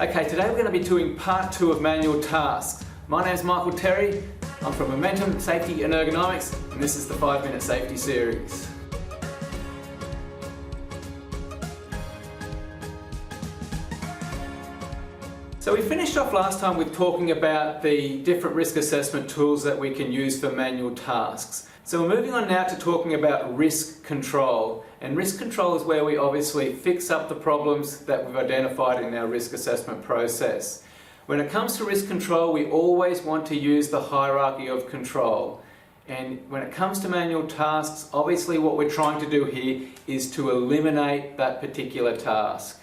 Okay, today we're going to be doing part 2 of manual tasks. My name is Michael Terry, I'm from Momentum Safety and Ergonomics, and this is the 5-Minute Safety Series. So we finished off last time with talking about the different risk assessment tools that we can use for manual tasks. So we're moving on now to talking about risk control. And risk control is where we obviously fix up the problems that we've identified in our risk assessment process. When it comes to risk control, we always want to use the hierarchy of control. And when it comes to manual tasks, obviously what we're trying to do here is to eliminate that particular task.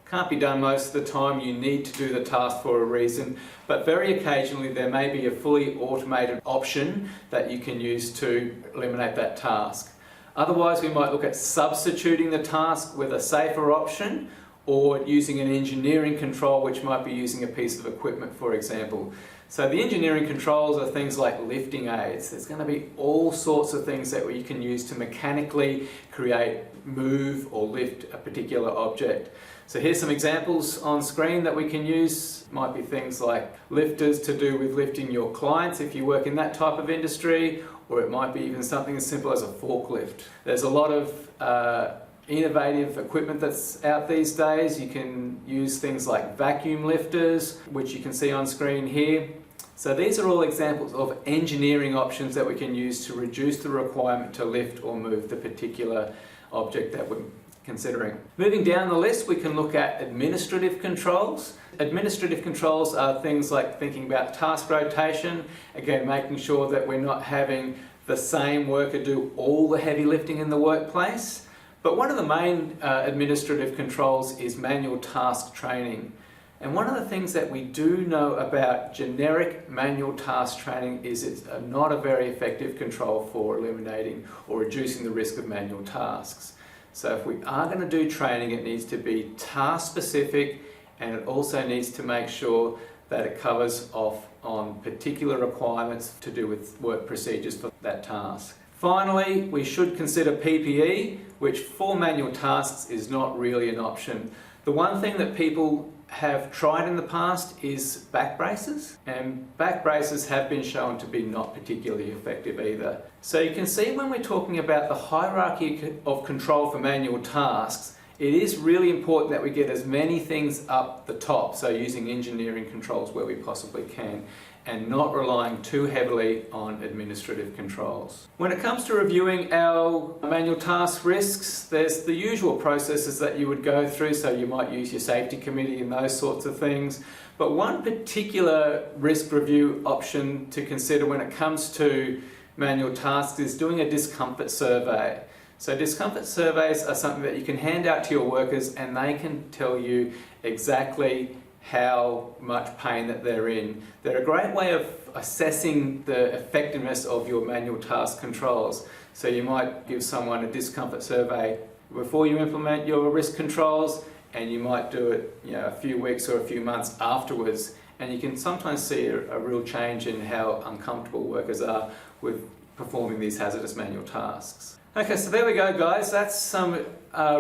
Can't be done most of the time, you need to do the task for a reason, but very occasionally there may be a fully automated option that you can use to eliminate that task. Otherwise we might look at substituting the task with a safer option, or using an engineering control, which might be using a piece of equipment, for example. So the engineering controls are things like lifting aids. There's going to be all sorts of things that you can use to mechanically create, move or lift a particular object. So here's some examples on screen that we can use. Might be things like lifters to do with lifting your clients if you work in that type of industry, or it might be even something as simple as a forklift. There's a lot of innovative equipment that's out these days. You can use things like vacuum lifters, which you can see on screen here. So these are all examples of engineering options that we can use to reduce the requirement to lift or move the particular object that we're considering. Moving down the list, we can look at administrative controls. Administrative controls are things like thinking about task rotation, again making sure that we're not having the same worker do all the heavy lifting in the workplace. But one of the main administrative controls is manual task training. And one of the things that we do know about generic manual task training is it's not a very effective control for eliminating or reducing the risk of manual tasks. So if we are going to do training, it needs to be task specific, and it also needs to make sure that it covers off on particular requirements to do with work procedures for that task. Finally, we should consider PPE, which for manual tasks is not really an option. The one thing that people have tried in the past is back braces, and back braces have been shown to be not particularly effective either. So you can see when we're talking about the hierarchy of control for manual tasks, it is really important that we get as many things up the top, so using engineering controls where we possibly can, and not relying too heavily on administrative controls. When it comes to reviewing our manual task risks, there's the usual processes that you would go through, so you might use your safety committee and those sorts of things. But one particular risk review option to consider when it comes to manual tasks is doing a discomfort survey. So discomfort surveys are something that you can hand out to your workers, and they can tell you exactly how much pain that they're in. They're a great way of assessing the effectiveness of your manual task controls. So you might give someone a discomfort survey before you implement your risk controls, and you might do it a few weeks or a few months afterwards, and you can sometimes see a real change in how uncomfortable workers are with performing these hazardous manual tasks. Okay, so there we go guys, that's some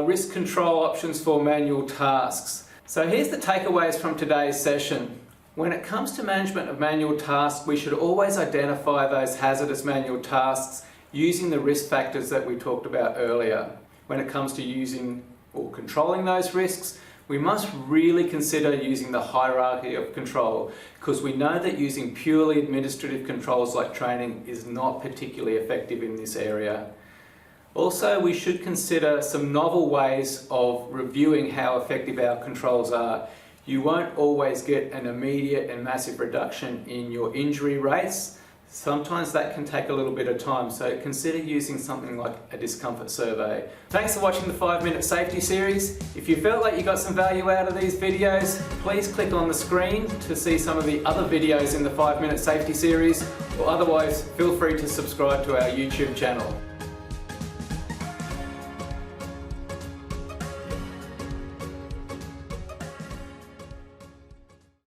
risk control options for manual tasks. So here's the takeaways from today's session. When it comes to management of manual tasks, we should always identify those hazardous manual tasks using the risk factors that we talked about earlier. When it comes to using or controlling those risks, we must really consider using the hierarchy of control, because we know that using purely administrative controls like training is not particularly effective in this area. Also, we should consider some novel ways of reviewing how effective our controls are. You won't always get an immediate and massive reduction in your injury rates. Sometimes that can take a little bit of time, so consider using something like a discomfort survey. Thanks for watching the 5-Minute Safety Series. If you felt like you got some value out of these videos, please click on the screen to see some of the other videos in the 5-Minute Safety Series, or otherwise feel free to subscribe to our YouTube channel.